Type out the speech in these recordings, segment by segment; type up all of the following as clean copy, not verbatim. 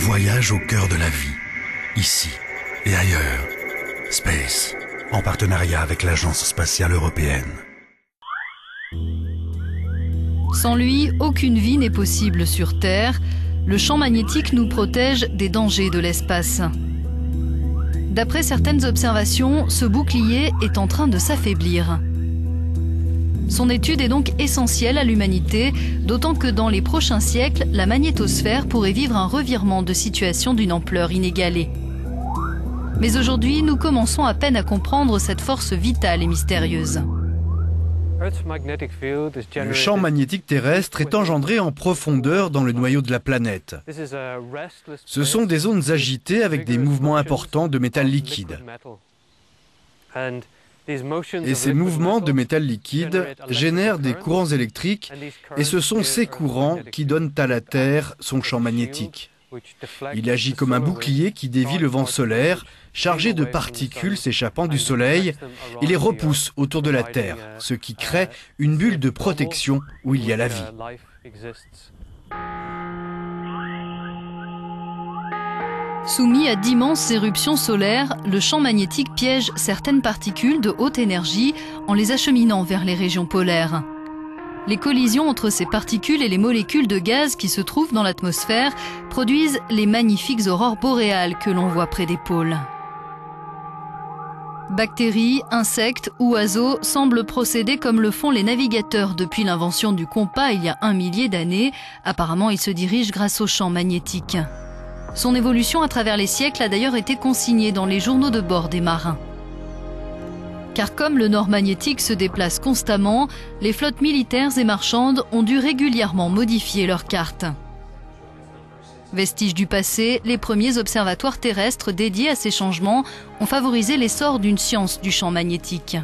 voyage au cœur de la vie, ici et ailleurs. Space, en partenariat avec l'Agence spatiale européenne. Sans lui, aucune vie n'est possible sur Terre. Le champ magnétique nous protège des dangers de l'espace. D'après certaines observations, ce bouclier est en train de s'affaiblir. Son étude est donc essentielle à l'humanité, d'autant que dans les prochains siècles, la magnétosphère pourrait vivre un revirement de situation d'une ampleur inégalée. Mais aujourd'hui, nous commençons à peine à comprendre cette force vitale et mystérieuse. Le champ magnétique terrestre est engendré en profondeur dans le noyau de la planète. Ce sont des zones agitées avec des mouvements importants de métal liquide. Et ces mouvements de métal liquide génèrent des courants électriques et ce sont ces courants qui donnent à la Terre son champ magnétique. Il agit comme un bouclier qui dévie le vent solaire, chargé de particules s'échappant du Soleil, et les repousse autour de la Terre, ce qui crée une bulle de protection où il y a la vie. Soumis à d'immenses éruptions solaires, le champ magnétique piège certaines particules de haute énergie en les acheminant vers les régions polaires. Les collisions entre ces particules et les molécules de gaz qui se trouvent dans l'atmosphère produisent les magnifiques aurores boréales que l'on voit près des pôles. Bactéries, insectes ou oiseaux semblent procéder comme le font les navigateurs depuis l'invention du compas il y a 1 millier d'années. Apparemment, ils se dirigent grâce au champ magnétique. Son évolution à travers les siècles a d'ailleurs été consignée dans les journaux de bord des marins. Car comme le nord magnétique se déplace constamment, les flottes militaires et marchandes ont dû régulièrement modifier leurs cartes. Vestiges du passé, les premiers observatoires terrestres dédiés à ces changements ont favorisé l'essor d'une science du champ magnétique.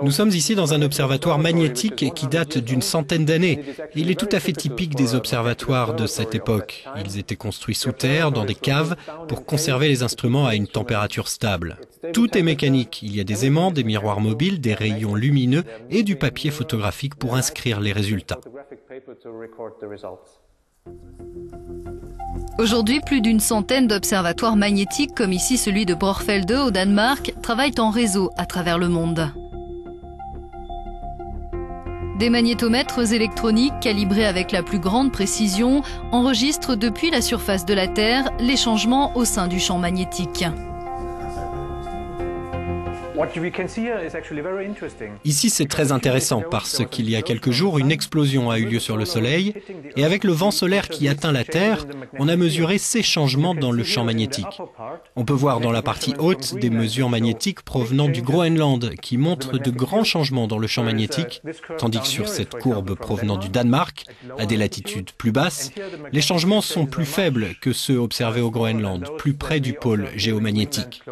Nous sommes ici dans un observatoire magnétique qui date d'une centaine d'années. Il est tout à fait typique des observatoires de cette époque. Ils étaient construits sous terre, dans des caves, pour conserver les instruments à une température stable. Tout est mécanique. Il y a des aimants, des miroirs mobiles, des rayons lumineux et du papier photographique pour inscrire les résultats. Aujourd'hui, plus d'une centaine d'observatoires magnétiques, comme ici celui de Borgfelde au Danemark, travaillent en réseau à travers le monde. Des magnétomètres électroniques calibrés avec la plus grande précision enregistrent depuis la surface de la Terre les changements au sein du champ magnétique. Ici, c'est très intéressant parce qu'il y a quelques jours, une explosion a eu lieu sur le Soleil et avec le vent solaire qui atteint la Terre, on a mesuré ces changements dans le champ magnétique. On peut voir dans la partie haute des mesures magnétiques provenant du Groenland qui montrent de grands changements dans le champ magnétique, tandis que sur cette courbe provenant du Danemark, à des latitudes plus basses, les changements sont plus faibles que ceux observés au Groenland, plus près du pôle géomagnétique.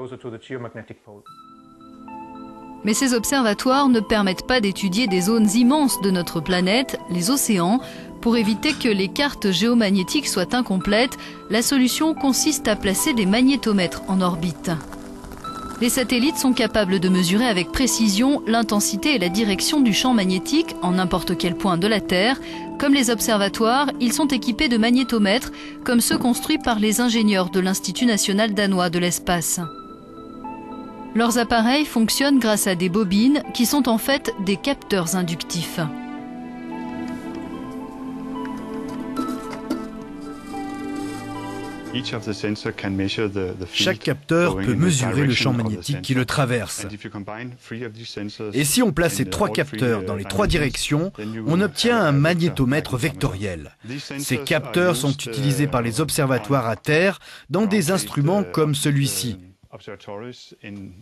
Mais ces observatoires ne permettent pas d'étudier des zones immenses de notre planète, les océans. Pour éviter que les cartes géomagnétiques soient incomplètes, la solution consiste à placer des magnétomètres en orbite. Les satellites sont capables de mesurer avec précision l'intensité et la direction du champ magnétique en n'importe quel point de la Terre. Comme les observatoires, ils sont équipés de magnétomètres, comme ceux construits par les ingénieurs de l'Institut national danois de l'espace. Leurs appareils fonctionnent grâce à des bobines qui sont en fait des capteurs inductifs. Chaque capteur peut mesurer le champ magnétique qui le traverse. Et si on place ces 3 capteurs dans les 3 directions, on obtient un magnétomètre vectoriel. Ces capteurs sont utilisés par les observatoires à terre dans des instruments comme celui-ci.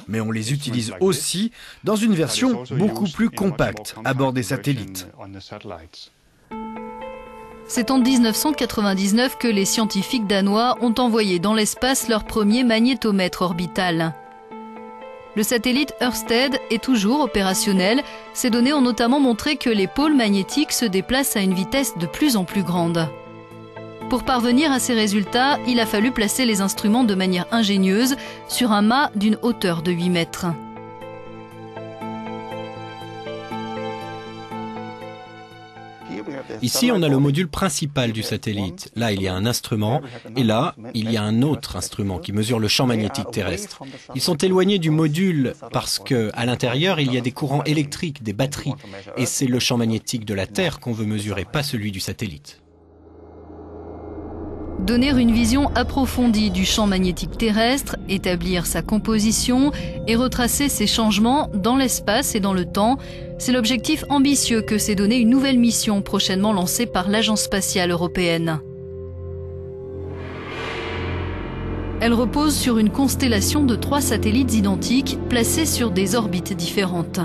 Mais on les utilise aussi dans une version beaucoup plus compacte à bord des satellites. C'est en 1999 que les scientifiques danois ont envoyé dans l'espace leur premier magnétomètre orbital. Le satellite Ørsted est toujours opérationnel. Ces données ont notamment montré que les pôles magnétiques se déplacent à une vitesse de plus en plus grande. Pour parvenir à ces résultats, il a fallu placer les instruments de manière ingénieuse sur un mât d'une hauteur de 8 mètres. Ici, on a le module principal du satellite. Là, il y a un instrument, et là, il y a un autre instrument qui mesure le champ magnétique terrestre. Ils sont éloignés du module parce qu'à l'intérieur, il y a des courants électriques, des batteries, et c'est le champ magnétique de la Terre qu'on veut mesurer, pas celui du satellite. Donner une vision approfondie du champ magnétique terrestre, établir sa composition et retracer ses changements dans l'espace et dans le temps, c'est l'objectif ambitieux que s'est donné une nouvelle mission prochainement lancée par l'Agence spatiale européenne. Elle repose sur une constellation de 3 satellites identiques placés sur des orbites différentes.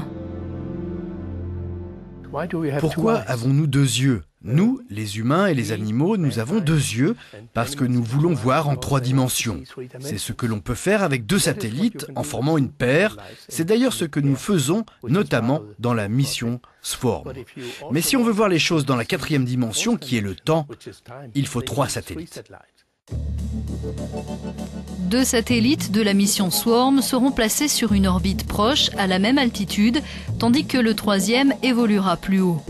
Pourquoi avons-nous 2 yeux ? Nous, les humains et les animaux, nous avons 2 yeux parce que nous voulons voir en 3 dimensions. C'est ce que l'on peut faire avec 2 satellites en formant une paire. C'est d'ailleurs ce que nous faisons, notamment dans la mission Swarm. Mais si on veut voir les choses dans la 4e dimension, qui est le temps, il faut 3 satellites. 2 satellites de la mission Swarm seront placés sur une orbite proche, à la même altitude, tandis que le 3e évoluera plus haut,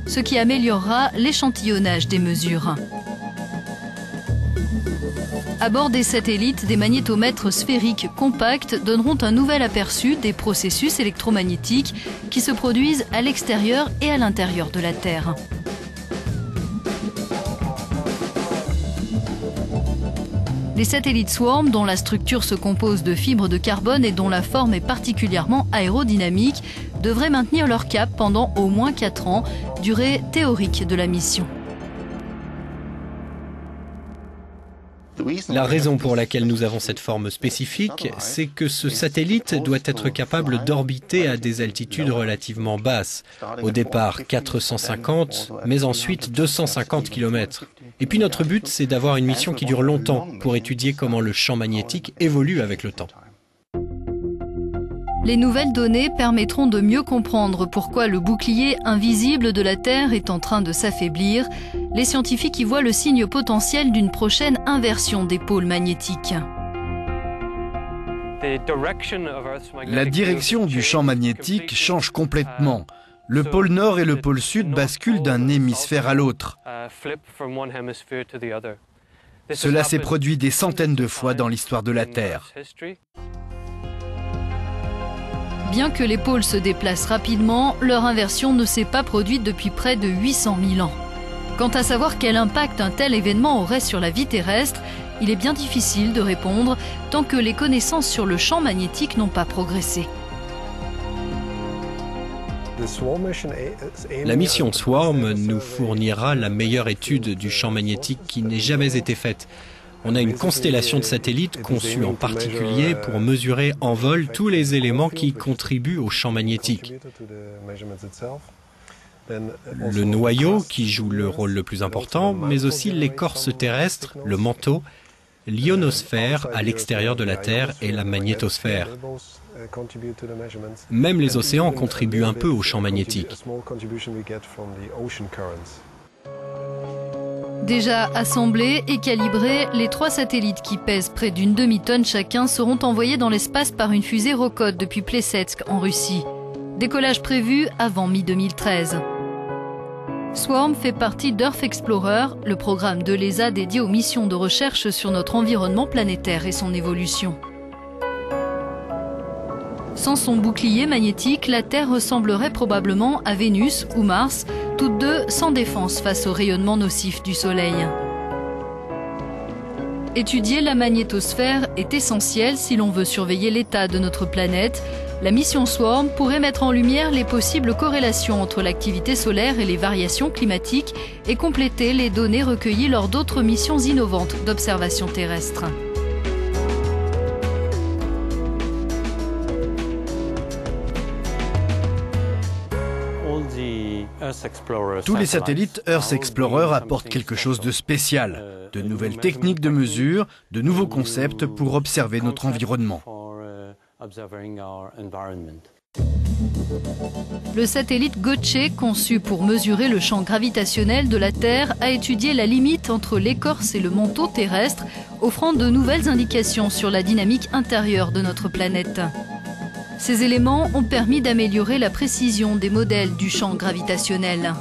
ce qui améliorera l'échantillonnage des mesures. À bord des satellites, des magnétomètres sphériques compacts donneront un nouvel aperçu des processus électromagnétiques qui se produisent à l'extérieur et à l'intérieur de la Terre. Les satellites Swarm, dont la structure se compose de fibres de carbone et dont la forme est particulièrement aérodynamique, devraient maintenir leur cap pendant au moins 4 ans, durée théorique de la mission. La raison pour laquelle nous avons cette forme spécifique, c'est que ce satellite doit être capable d'orbiter à des altitudes relativement basses. Au départ 450, mais ensuite 250 km. Et puis notre but, c'est d'avoir une mission qui dure longtemps pour étudier comment le champ magnétique évolue avec le temps. Les nouvelles données permettront de mieux comprendre pourquoi le bouclier invisible de la Terre est en train de s'affaiblir. Les scientifiques y voient le signe potentiel d'une prochaine inversion des pôles magnétiques. La direction du champ magnétique change complètement. Le pôle nord et le pôle sud basculent d'un hémisphère à l'autre. Cela s'est produit des centaines de fois dans l'histoire de la Terre. Bien que les pôles se déplacent rapidement, leur inversion ne s'est pas produite depuis près de 800 000 ans. Quant à savoir quel impact un tel événement aurait sur la vie terrestre, il est bien difficile de répondre tant que les connaissances sur le champ magnétique n'ont pas progressé. La mission Swarm nous fournira la meilleure étude du champ magnétique qui n'ait jamais été faite. On a une constellation de satellites conçue en particulier pour mesurer en vol tous les éléments qui contribuent au champ magnétique. Le noyau qui joue le rôle le plus important, mais aussi l'écorce terrestre, le manteau, l'ionosphère à l'extérieur de la Terre et la magnétosphère. Même les océans contribuent un peu au champ magnétique. Déjà assemblés et calibrés, les 3 satellites qui pèsent près d'une demi-tonne chacun seront envoyés dans l'espace par une fusée Rokot depuis Plesetsk en Russie. Décollage prévu avant mi-2013. Swarm fait partie d'Earth Explorer, le programme de l'ESA dédié aux missions de recherche sur notre environnement planétaire et son évolution. Sans son bouclier magnétique, la Terre ressemblerait probablement à Vénus ou Mars, toutes deux sans défense face au rayonnement nocif du Soleil. Étudier la magnétosphère est essentiel si l'on veut surveiller l'état de notre planète. La mission Swarm pourrait mettre en lumière les possibles corrélations entre l'activité solaire et les variations climatiques et compléter les données recueillies lors d'autres missions innovantes d'observation terrestre. Tous les satellites Earth Explorer apportent quelque chose de spécial, de nouvelles techniques de mesure, de nouveaux concepts pour observer notre environnement. Le satellite Gotche, conçu pour mesurer le champ gravitationnel de la Terre, a étudié la limite entre l'écorce et le manteau terrestre, offrant de nouvelles indications sur la dynamique intérieure de notre planète. Ces éléments ont permis d'améliorer la précision des modèles du champ gravitationnel.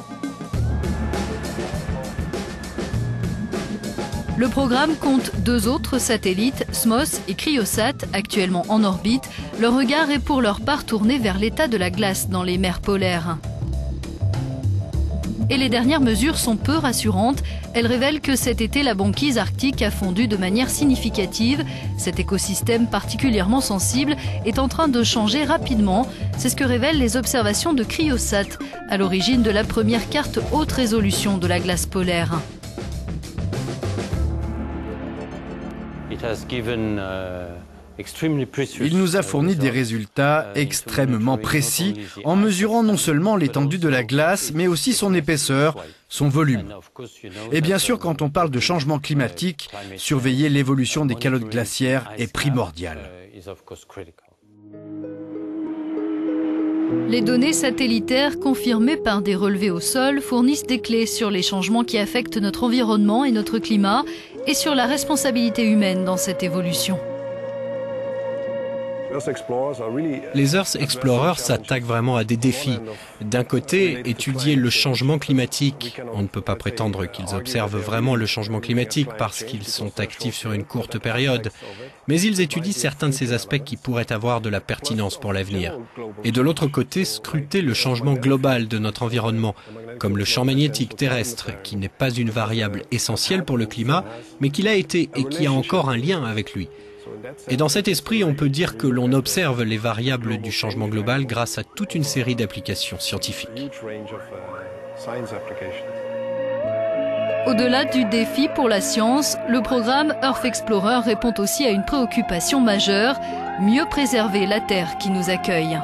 Le programme compte 2 autres satellites, SMOS et Cryosat, actuellement en orbite. Leur regard est pour leur part tourné vers l'état de la glace dans les mers polaires. Et les dernières mesures sont peu rassurantes. Elles révèlent que cet été, la banquise arctique a fondu de manière significative. Cet écosystème particulièrement sensible est en train de changer rapidement. C'est ce que révèlent les observations de Cryosat, à l'origine de la première carte haute résolution de la glace polaire. Il nous a fourni des résultats extrêmement précis en mesurant non seulement l'étendue de la glace, mais aussi son épaisseur, son volume. Et bien sûr, quand on parle de changement climatique, surveiller l'évolution des calottes glaciaires est primordial. Les données satellitaires confirmées par des relevés au sol fournissent des clés sur les changements qui affectent notre environnement et notre climat et sur la responsabilité humaine dans cette évolution. Les Earth Explorers s'attaquent vraiment à des défis. D'un côté, étudier le changement climatique. On ne peut pas prétendre qu'ils observent vraiment le changement climatique parce qu'ils sont actifs sur une courte période. Mais ils étudient certains de ces aspects qui pourraient avoir de la pertinence pour l'avenir. Et de l'autre côté, scruter le changement global de notre environnement, comme le champ magnétique terrestre, qui n'est pas une variable essentielle pour le climat, mais qui l'a été et qui a encore un lien avec lui. Et dans cet esprit, on peut dire que l'on observe les variables du changement global grâce à toute une série d'applications scientifiques. Au-delà du défi pour la science, le programme Earth Explorer répond aussi à une préoccupation majeure, mieux préserver la Terre qui nous accueille.